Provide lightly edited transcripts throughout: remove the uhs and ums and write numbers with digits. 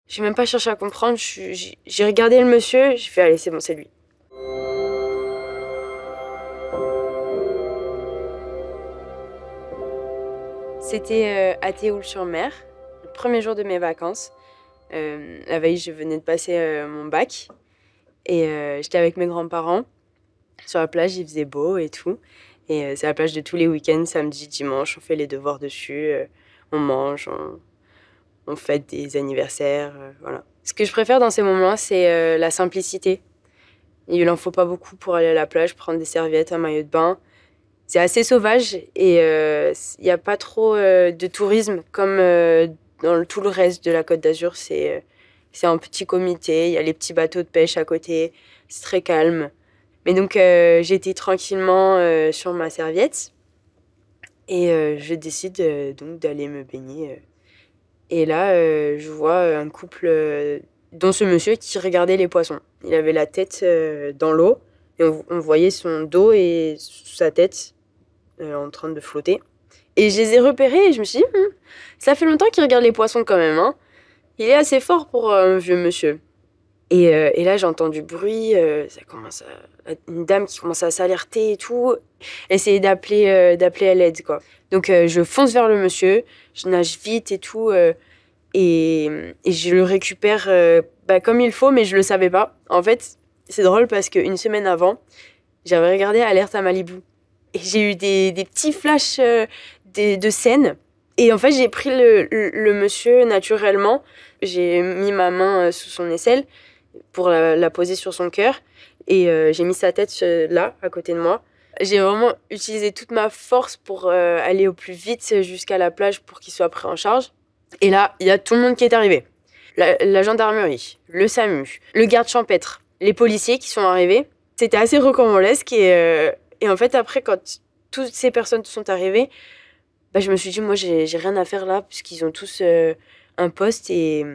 J'ai même pas cherché à comprendre, j'ai regardé le monsieur, j'ai fait allez c'est bon, c'est lui. C'était à Théoul-sur-Mer, le premier jour de mes vacances. La veille, je venais de passer mon bac et j'étais avec mes grands-parents. Sur la plage, il faisait beau et tout. Et c'est la plage de tous les week-ends, samedi, dimanche. On fait les devoirs dessus, on mange, on fête des anniversaires, voilà. Ce que je préfère dans ces moments, c'est la simplicité. Il en faut pas beaucoup pour aller à la plage, prendre des serviettes, un maillot de bain. C'est assez sauvage et il n'y a pas trop de tourisme comme dans tout le reste de la Côte d'Azur. C'est un petit comité, il y a les petits bateaux de pêche à côté, c'est très calme. Mais donc j'étais tranquillement sur ma serviette et je décide donc d'aller me baigner. Et là, je vois un couple, dont ce monsieur qui regardait les poissons. Il avait la tête dans l'eau et on voyait son dos et sa tête en train de flotter. Et je les ai repérés et je me suis dit, ça fait longtemps qu'il regarde les poissons quand même, hein. Il est assez fort pour un vieux monsieur. Et là, j'entends du bruit, ça commence une dame qui commence à s'alerter et tout, essayer d'appeler à l'aide, quoi. Donc je fonce vers le monsieur, je nage vite et tout, et je le récupère comme il faut, mais je le savais pas. En fait, c'est drôle parce qu'une semaine avant, j'avais regardé Alerte à Malibu. Et j'ai eu des petits flashs de scènes. Et en fait, j'ai pris le monsieur naturellement. J'ai mis ma main sous son aisselle pour la poser sur son cœur. Et j'ai mis sa tête là, à côté de moi. J'ai vraiment utilisé toute ma force pour aller au plus vite jusqu'à la plage pour qu'il soit pris en charge. Et là, il y a tout le monde qui est arrivé. La gendarmerie, le SAMU, le garde champêtre, les policiers qui sont arrivés. C'était assez rocambolesque et en fait, après, quand toutes ces personnes sont arrivées, je me suis dit, moi, j'ai rien à faire là, puisqu'ils ont tous un poste. Et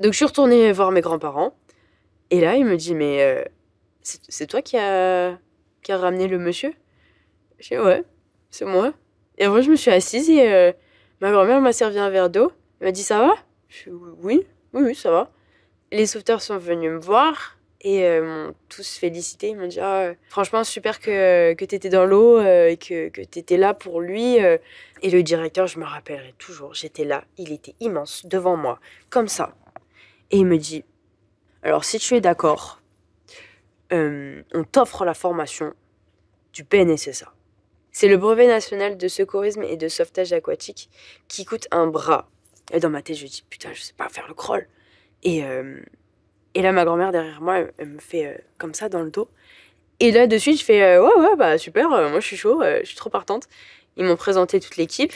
donc, je suis retournée voir mes grands-parents. Et là, il me dit, mais c'est toi qui a ramené le monsieur? J'ai dit, ouais, c'est moi. Et après, je me suis assise et ma grand-mère m'a servi un verre d'eau. Elle m'a dit, ça va? Je dit, oui, ça va. Les sauveteurs sont venus me voir. Et m'ont tous félicité. Ils m'ont dit franchement, super que tu étais dans l'eau et que tu étais là pour lui. Et le directeur, je me rappellerai toujours, j'étais là, il était immense devant moi, comme ça. Et il me dit alors, si tu es d'accord, on t'offre la formation du BNSSA. C'est le brevet national de secourisme et de sauvetage aquatique qui coûte un bras. Et dans ma tête, je dis putain, je sais pas faire le crawl. Et là, ma grand-mère, derrière moi, elle me fait comme ça dans le dos. Et là, de suite, je fais ouais, bah super, moi je suis chaud, je suis trop partante. Ils m'ont présenté toute l'équipe.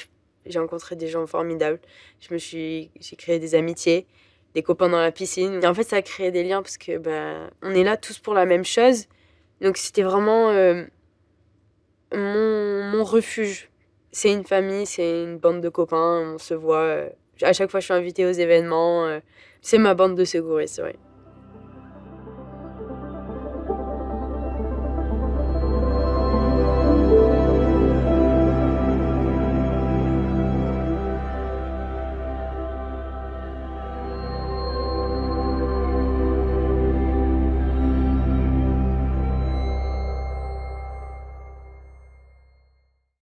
J'ai rencontré des gens formidables. J'ai créé des amitiés, des copains dans la piscine. Et en fait, ça a créé des liens parce que on est là tous pour la même chose. Donc, c'était vraiment mon refuge. C'est une famille, c'est une bande de copains. On se voit. À chaque fois, je suis invitée aux événements. C'est ma bande de secouristes, ouais.